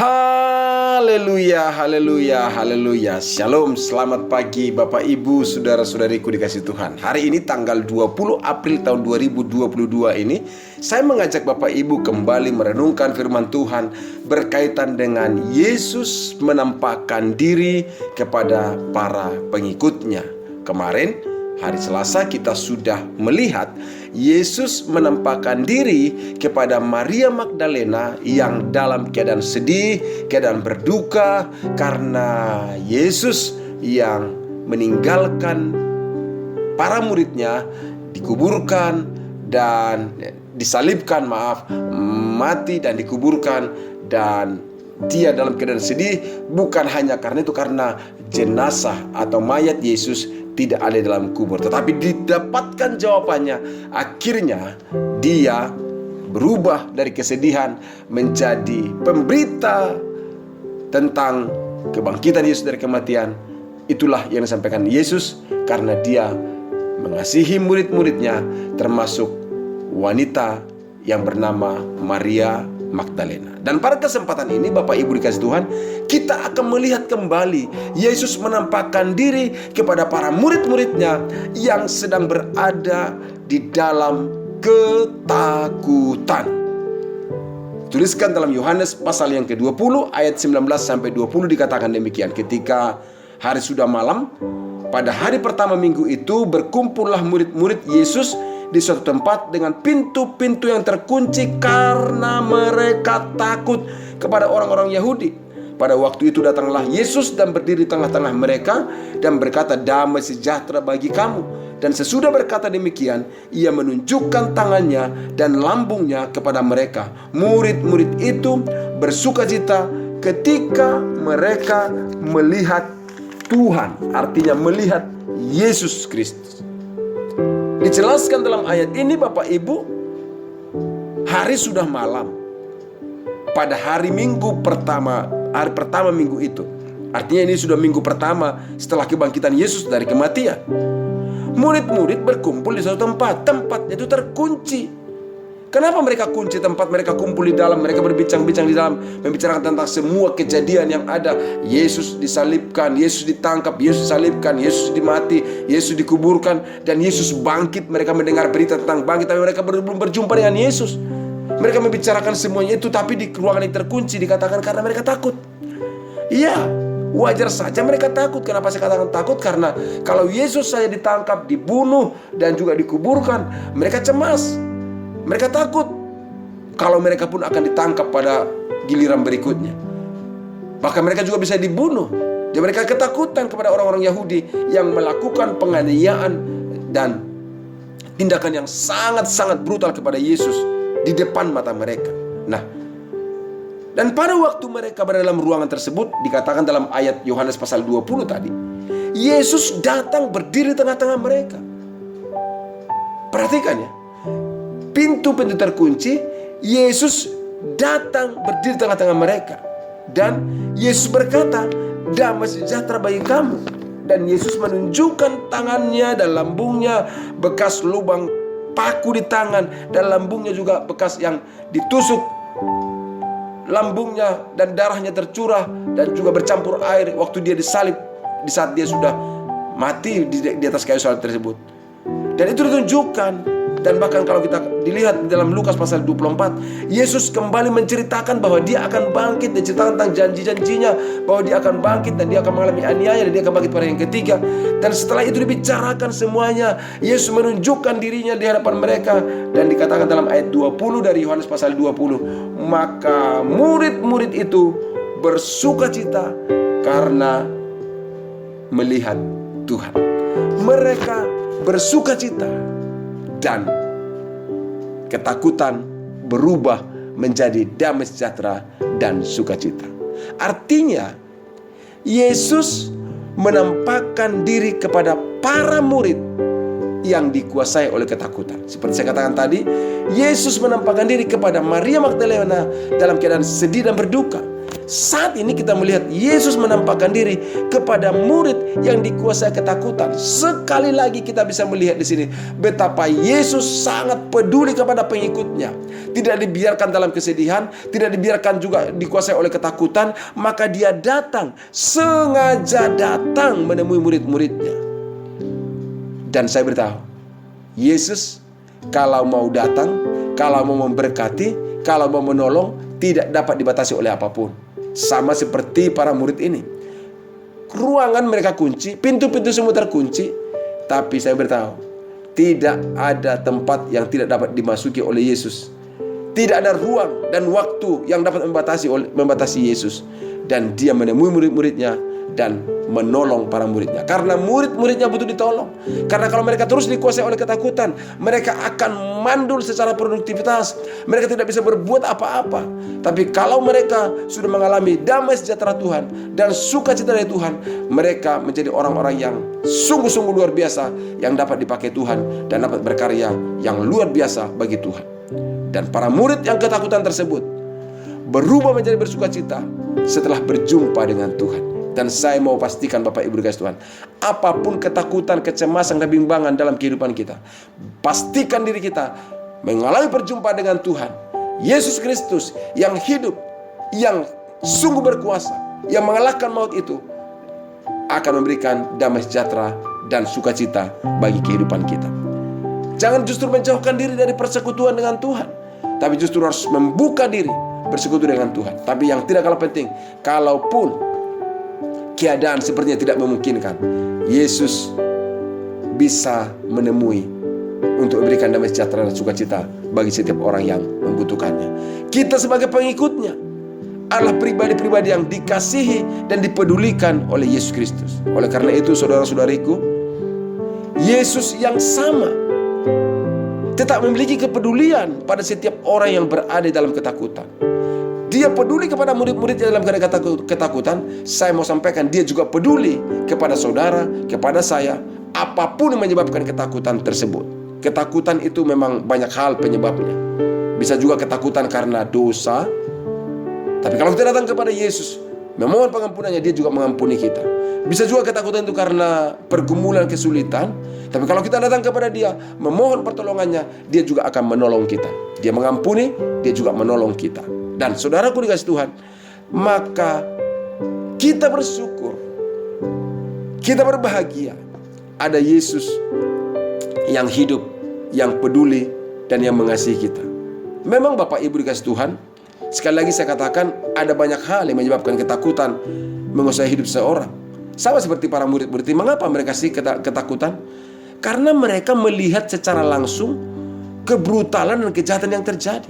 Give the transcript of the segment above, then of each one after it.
Haleluya, haleluya, haleluya. Shalom, selamat pagi Bapak Ibu, saudara-saudariku dikasih Tuhan. Hari ini tanggal 20 April tahun 2022 ini, saya mengajak Bapak Ibu kembali merenungkan firman Tuhan berkaitan dengan Yesus menampakkan diri kepada para pengikutnya. Kemarin hari Selasa kita sudah melihat Yesus menampakkan diri kepada Maria Magdalena yang dalam keadaan sedih, keadaan berduka karena Yesus yang meninggalkan para muridnya dikuburkan dan disalibkan, mati dan dikuburkan, dan dia dalam keadaan sedih bukan hanya karena itu, karena jenazah atau mayat Yesus tidak ada dalam kubur, tetapi didapatkan jawabannya. Akhirnya dia berubah dari kesedihan menjadi pemberita tentang kebangkitan Yesus dari kematian. Itulah yang disampaikan Yesus karena dia mengasihi murid-muridnya, termasuk wanita yang bernama Maria Magdalena. Dan pada kesempatan ini Bapak Ibu dikasih Tuhan, kita akan melihat kembali Yesus menampakkan diri kepada para murid-muridnya yang sedang berada di dalam ketakutan. Tuliskan dalam Yohanes pasal yang ke-20 ayat 19 sampai 20 dikatakan demikian. Ketika hari sudah malam, pada hari pertama minggu itu berkumpullah murid-murid Yesus di suatu tempat dengan pintu-pintu yang terkunci karena mereka takut kepada orang-orang Yahudi. Pada waktu itu datanglah Yesus dan berdiri di tengah-tengah mereka dan berkata, "Damai sejahtera bagi kamu." Dan sesudah berkata demikian, ia menunjukkan tangannya dan lambungnya kepada mereka. Murid-murid itu bersukacita ketika mereka melihat Tuhan, artinya melihat Yesus Kristus. Dijelaskan dalam ayat ini Bapak Ibu, hari sudah malam pada hari minggu pertama, hari pertama minggu itu. Artinya ini sudah minggu pertama setelah kebangkitan Yesus dari kematian. Murid-murid berkumpul di suatu tempat, tempatnya itu terkunci. Kenapa mereka kunci tempat mereka kumpul di dalam? Mereka berbincang-bincang di dalam, membicarakan tentang semua kejadian yang ada. Yesus disalibkan, Yesus ditangkap, Yesus disalibkan, Yesus dimati, Yesus dikuburkan, dan Yesus bangkit. Mereka mendengar berita tentang bangkit, tapi mereka belum berjumpa dengan Yesus. Mereka membicarakan semuanya itu, tapi di ruangan yang terkunci. Dikatakan karena mereka takut. Iya, wajar saja mereka takut. Kenapa saya katakan takut? Karena kalau Yesus saya ditangkap, dibunuh, dan juga dikuburkan, mereka cemas. Mereka takut kalau mereka pun akan ditangkap pada giliran berikutnya. Bahkan mereka juga bisa dibunuh. Dan mereka ketakutan kepada orang-orang Yahudi yang melakukan penganiayaan dan tindakan yang sangat-sangat brutal kepada Yesus di depan mata mereka. Nah, dan pada waktu mereka berada dalam ruangan tersebut, dikatakan dalam ayat Yohanes pasal 20 tadi, Yesus datang berdiri tengah-tengah mereka. Perhatikan ya, pintu-pintu terkunci, Yesus datang berdiri di tengah-tengah mereka. Dan Yesus berkata, "Damai sejahtera bagi kamu." Dan Yesus menunjukkan tangannya dan lambungnya, bekas lubang paku di tangan, dan lambungnya juga bekas yang ditusuk lambungnya, dan darahnya tercurah dan juga bercampur air waktu dia disalib, di saat dia sudah mati di atas kayu salib tersebut. Dan itu ditunjukkan. Dan bahkan kalau kita dilihat di dalam Lukas pasal 24, Yesus kembali menceritakan bahwa dia akan bangkit, dan ceritakan tentang janji-janjinya bahwa dia akan bangkit dan dia akan mengalami aniaya dan dia akan bangkit pada yang ketiga. Dan setelah itu dibicarakan semuanya, Yesus menunjukkan dirinya di hadapan mereka, dan dikatakan dalam ayat 20 dari Yohanes pasal 20, maka murid-murid itu bersukacita karena melihat Tuhan. Mereka bersukacita dan ketakutan berubah menjadi damai sejahtera dan sukacita. Artinya Yesus menampakkan diri kepada para murid yang dikuasai oleh ketakutan. Seperti saya katakan tadi, Yesus menampakkan diri kepada Maria Magdalena dalam keadaan sedih dan berduka. Saat ini kita melihat Yesus menampakkan diri kepada murid yang dikuasai ketakutan. Sekali lagi kita bisa melihat di sini betapa Yesus sangat peduli kepada pengikutnya. Tidak dibiarkan dalam kesedihan, tidak dibiarkan juga dikuasai oleh ketakutan. Maka dia datang, sengaja datang menemui murid-muridnya. Dan saya beritahu, Yesus kalau mau datang, kalau mau memberkati, kalau mau menolong, tidak dapat dibatasi oleh apapun. Sama seperti para murid ini. Ruangan mereka kunci, pintu-pintu semua terkunci. Tapi saya beritahu, tidak ada tempat yang tidak dapat dimasuki oleh Yesus. Tidak ada ruang dan waktu yang dapat membatasi Yesus. Dan dia menemui murid-muridnya dan menolong para muridnya. Karena murid-muridnya butuh ditolong. Karena kalau mereka terus dikuasai oleh ketakutan, mereka akan mandul secara produktivitas. Mereka tidak bisa berbuat apa-apa. Tapi kalau mereka sudah mengalami damai sejahtera Tuhan dan sukacita dari Tuhan, mereka menjadi orang-orang yang sungguh-sungguh luar biasa, yang dapat dipakai Tuhan dan dapat berkarya yang luar biasa bagi Tuhan. Dan para murid yang ketakutan tersebut berubah menjadi bersukacita setelah berjumpa dengan Tuhan. Dan saya mau pastikan Bapak Ibu dikasih Tuhan, apapun ketakutan, kecemasan, kebimbangan dalam kehidupan kita, pastikan diri kita mengalami perjumpaan dengan Tuhan Yesus Kristus yang hidup, yang sungguh berkuasa, yang mengalahkan maut itu, akan memberikan damai sejahtera dan sukacita bagi kehidupan kita. Jangan justru menjauhkan diri dari persekutuan dengan Tuhan, tapi justru harus membuka diri bersekutu dengan Tuhan. Tapi yang tidak kalah penting, kalaupun keadaan sepertinya tidak memungkinkan, Yesus bisa menemui untuk memberikan damai sejahtera dan sukacita bagi setiap orang yang membutuhkannya. Kita sebagai pengikutnya adalah pribadi-pribadi yang dikasihi dan dipedulikan oleh Yesus Kristus. Oleh karena itu, saudara-saudariku, Yesus yang sama tetap memiliki kepedulian pada setiap orang yang berada dalam ketakutan. Dia peduli kepada murid-muridnya dalam keadaan ketakutan. Saya mau sampaikan, dia juga peduli kepada saudara, kepada saya, apapun yang menyebabkan ketakutan tersebut. Ketakutan itu memang banyak hal penyebabnya. Bisa juga ketakutan karena dosa. Tapi kalau kita datang kepada Yesus, memohon pengampunannya, dia juga mengampuni kita. Bisa juga ketakutan itu karena pergumulan, kesulitan. Tapi kalau kita datang kepada dia, memohon pertolongannya, dia juga akan menolong kita. Dia mengampuni, dia juga menolong kita. Dan saudaraku dikasih Tuhan, maka kita bersyukur, kita berbahagia ada Yesus yang hidup, yang peduli, dan yang mengasihi kita. Memang Bapak Ibu dikasih Tuhan, sekali lagi saya katakan, ada banyak hal yang menyebabkan ketakutan menguasai hidup seseorang. Sama seperti para murid-murid. Mengapa mereka sih ketakutan? Karena mereka melihat secara langsung kebrutalan dan kejahatan yang terjadi.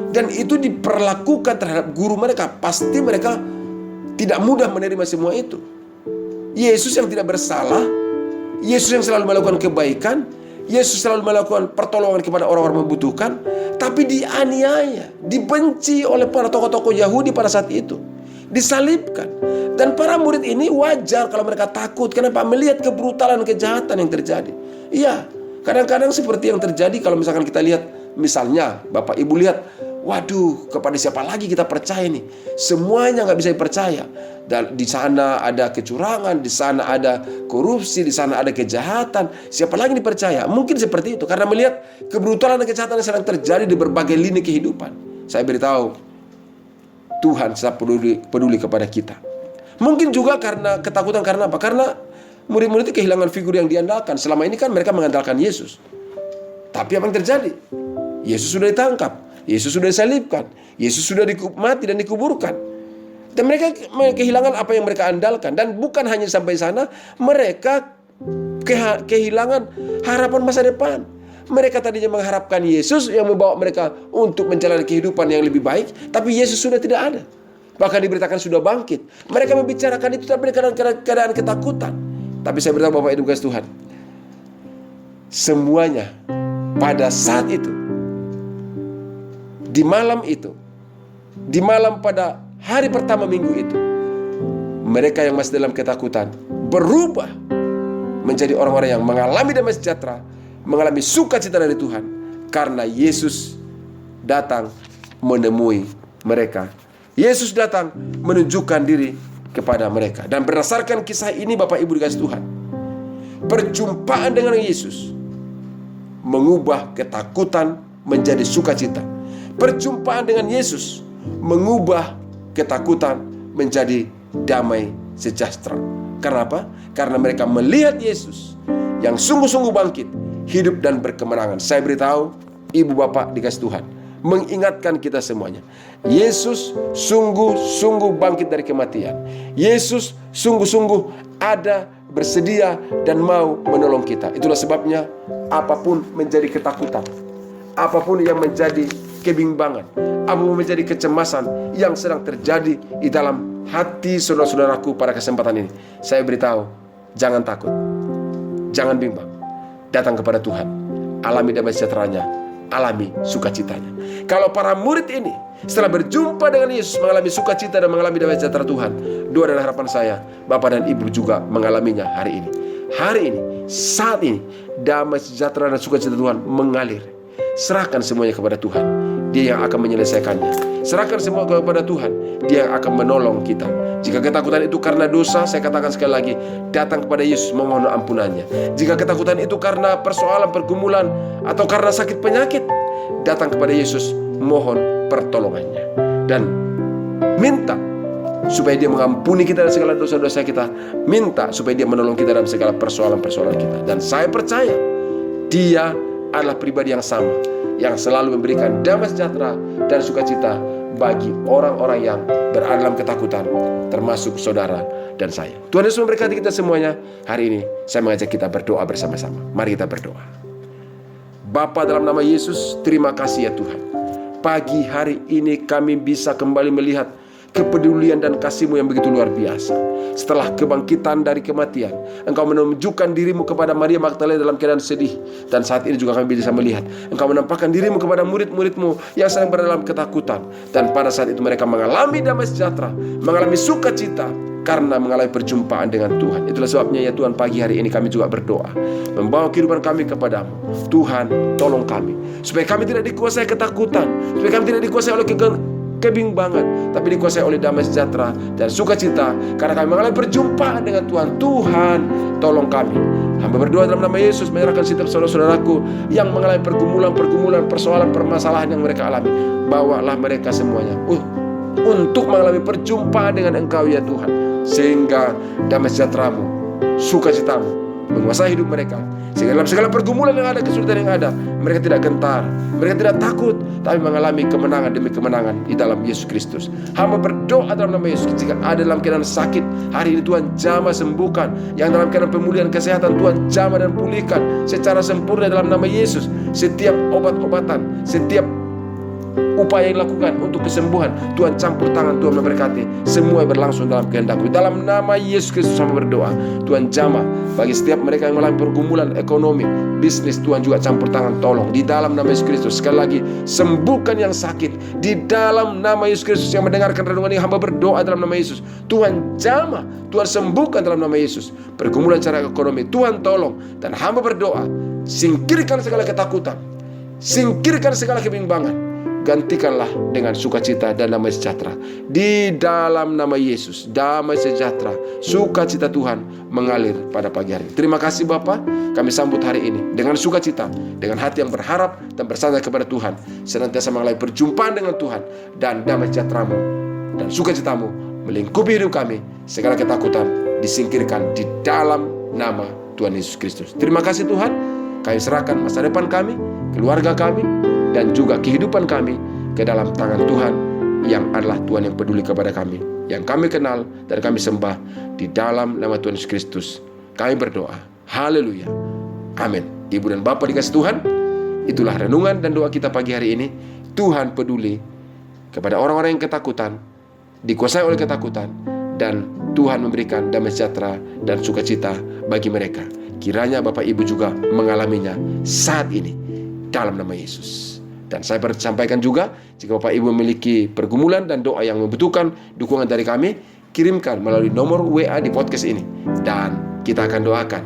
Dan itu diperlakukan terhadap guru mereka. Pasti mereka tidak mudah menerima semua itu. Yesus yang tidak bersalah, Yesus yang selalu melakukan kebaikan, Yesus selalu melakukan pertolongan kepada orang-orang membutuhkan, tapi dianiaya, dibenci oleh para tokoh-tokoh Yahudi pada saat itu, disalibkan. Dan para murid ini wajar kalau mereka takut. Kenapa? Melihat kebrutalan, kejahatan yang terjadi. Iya, kadang-kadang seperti yang terjadi kalau misalkan kita lihat, misalnya Bapak Ibu lihat, waduh, kepada siapa lagi kita percaya nih? Semuanya nggak bisa dipercaya. Dan di sana ada kecurangan, di sana ada korupsi, di sana ada kejahatan. Siapa lagi dipercaya? Mungkin seperti itu, karena melihat kebrutalan dan kejahatan yang sedang terjadi di berbagai lini kehidupan. Saya beritahu, Tuhan tetap peduli kepada kita. Mungkin juga karena ketakutan, karena apa? Karena murid-murid itu kehilangan figur yang diandalkan. Selama ini kan mereka mengandalkan Yesus. Tapi apa yang terjadi? Yesus sudah ditangkap, Yesus sudah disalibkan, Yesus sudah mati dan dikuburkan. Dan mereka kehilangan apa yang mereka andalkan. Dan bukan hanya sampai sana, mereka kehilangan harapan masa depan. Mereka tadinya mengharapkan Yesus yang membawa mereka untuk menjalani kehidupan yang lebih baik, tapi Yesus sudah tidak ada. Bahkan diberitakan sudah bangkit. Mereka membicarakan itu tapi dalam keadaan ketakutan. Tapi saya beritahu Bapak Ibu kasih Tuhan, semuanya pada saat itu, di malam itu, di malam pada hari pertama minggu itu, mereka yang masih dalam ketakutan berubah menjadi orang-orang yang mengalami damai sejahtera, mengalami sukacita dari Tuhan, karena Yesus datang menemui mereka Yesus datang menunjukkan diri kepada mereka. Dan berdasarkan kisah ini Bapak Ibu dikasih Tuhan, perjumpaan dengan Yesus mengubah ketakutan menjadi sukacita. Perjumpaan dengan Yesus mengubah ketakutan menjadi damai sejahtera. Karena apa? Karena mereka melihat Yesus yang sungguh-sungguh bangkit, hidup dan berkemenangan. Saya beritahu ibu bapak dikasih Tuhan, mengingatkan kita semuanya, Yesus sungguh-sungguh bangkit dari kematian. Yesus sungguh-sungguh ada, bersedia dan mau menolong kita. Itulah sebabnya apapun menjadi ketakutan, apapun yang menjadi kebimbangan, apapun menjadi kecemasan yang sedang terjadi di dalam hati saudara-saudaraku pada kesempatan ini, saya beritahu, jangan takut, jangan bimbang. Datang kepada Tuhan, alami damai sejahteranya, alami sukacitanya. Kalau para murid ini setelah berjumpa dengan Yesus mengalami sukacita dan mengalami damai sejahtera Tuhan, doa dan harapan saya, Bapak dan Ibu juga mengalaminya hari ini. Hari ini, saat ini, damai sejahtera dan sukacita Tuhan mengalir. Serahkan semuanya kepada Tuhan, Dia yang akan menyelesaikannya. Serahkan semua kepada Tuhan, Dia yang akan menolong kita. Jika ketakutan itu karena dosa, saya katakan sekali lagi, datang kepada Yesus memohon ampunannya. Jika ketakutan itu karena persoalan pergumulan atau karena sakit penyakit, datang kepada Yesus mohon pertolongannya dan minta supaya Dia mengampuni kita dari segala dosa-dosa kita. Minta supaya Dia menolong kita dalam segala persoalan-persoalan kita. Dan saya percaya Dia adalah pribadi yang sama, yang selalu memberikan damai sejahtera dan sukacita bagi orang-orang yang berada dalam ketakutan, termasuk saudara dan saya. Tuhan Yesus memberkati kita semuanya. Hari ini saya mengajak kita berdoa bersama-sama. Mari kita berdoa. Bapa, dalam nama Yesus, terima kasih ya Tuhan. Pagi hari ini kami bisa kembali melihat kepedulian dan kasih-Mu yang begitu luar biasa. Setelah kebangkitan dari kematian, Engkau menunjukkan diri-Mu kepada Maria Magdalena dalam keadaan sedih. Dan saat ini juga kami bisa melihat Engkau menampakkan diri-Mu kepada murid-murid-Mu yang sedang berada dalam ketakutan. Dan pada saat itu mereka mengalami damai sejahtera, mengalami sukacita karena mengalami perjumpaan dengan Tuhan. Itulah sebabnya ya Tuhan, pagi hari ini kami juga berdoa, membawa kehidupan kami kepadamu. Tuhan, tolong kami supaya kami tidak dikuasai ketakutan, supaya kami tidak dikuasai oleh kebimbangan, tapi dikuasai oleh damai sejahtera dan sukacita karena kami mengalami perjumpaan dengan Tuhan. Tuhan, tolong kami. Hamba berdoa dalam nama Yesus, menyerahkan setiap saudara-saudaraku yang mengalami pergumulan, persoalan, permasalahan yang mereka alami. Bawalah mereka semuanya untuk mengalami perjumpaan dengan Engkau ya Tuhan, sehingga damai sejahtera-Mu, sukacita-Mu menguasai hidup mereka, sehingga dalam segala pergumulan yang ada, kesulitan yang ada, mereka tidak gentar, mereka tidak takut, tapi mengalami kemenangan demi kemenangan di dalam Yesus Kristus. Hamba berdoa dalam nama Yesus, jika ada dalam keadaan sakit, hari ini Tuhan jamah sembuhkan. Yang dalam keadaan pemulihan kesehatan, Tuhan jamah dan pulihkan secara sempurna dalam nama Yesus. Setiap obat-obatan, setiap upaya yang dilakukan untuk kesembuhan, Tuhan campur tangan, Tuhan memberkati. Semua berlangsung dalam kehendak-Mu. Dalam nama Yesus Kristus hamba berdoa, Tuhan jamah bagi setiap mereka yang mengalami pergumulan ekonomi, bisnis, Tuhan juga campur tangan, tolong di dalam nama Yesus Kristus. Sekali lagi, sembuhkan yang sakit di dalam nama Yesus Kristus. Yang mendengarkan renungan ini, hamba berdoa dalam nama Yesus, Tuhan jamah, Tuhan sembuhkan dalam nama Yesus. Pergumulan secara ekonomi, Tuhan tolong. Dan hamba berdoa, singkirkan segala ketakutan, singkirkan segala kebimbangan, gantikanlah dengan sukacita dan damai sejahtera. Di dalam nama Yesus, damai sejahtera, sukacita Tuhan mengalir pada pagi hari. Terima kasih Bapa, kami sambut hari ini dengan sukacita, dengan hati yang berharap dan bersandar kepada Tuhan, senantiasa mengalami perjumpaan dengan Tuhan, dan damai sejahtera-Mu dan sukacita-Mu melingkupi hidup kami. Segala ketakutan disingkirkan di dalam nama Tuhan Yesus Kristus. Terima kasih Tuhan, kami serahkan masa depan kami, keluarga kami, dan juga kehidupan kami ke dalam tangan Tuhan yang adalah Tuhan yang peduli kepada kami, yang kami kenal dan kami sembah. Di dalam nama Tuhan Yesus Kristus kami berdoa. Haleluya. Amin. Ibu dan Bapak dikasih Tuhan, itulah renungan dan doa kita pagi hari ini. Tuhan peduli kepada orang-orang yang ketakutan, dikuasai oleh ketakutan, dan Tuhan memberikan damai sejahtera dan sukacita bagi mereka. Kiranya Bapak Ibu juga mengalaminya saat ini dalam nama Yesus. Dan saya sampaikan juga, jika Bapak Ibu memiliki pergumulan dan doa yang membutuhkan dukungan dari kami, kirimkan melalui nomor WA di podcast ini, dan kita akan doakan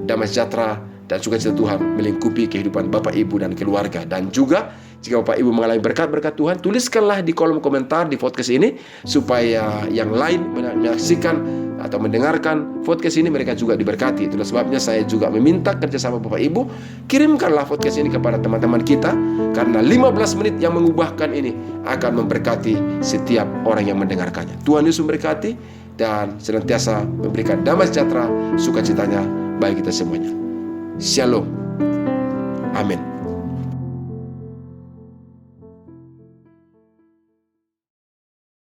damai sejahtera dan sukacita Tuhan melingkupi kehidupan Bapak Ibu dan keluarga. Dan juga Jika Bapak Ibu mengalami berkat-berkat Tuhan, tuliskanlah di kolom komentar di podcast ini, supaya yang lain menyaksikan atau mendengarkan podcast ini, mereka juga diberkati. Itulah sebabnya saya juga meminta kerjasama Bapak Ibu, kirimkanlah podcast ini kepada teman-teman kita, karena 15 menit yang mengubahkan ini akan memberkati setiap orang yang mendengarkannya. Tuhan Yesus memberkati dan senantiasa memberikan damai sejahtera, sukacitanya bagi kita semuanya. Shalom. Amin.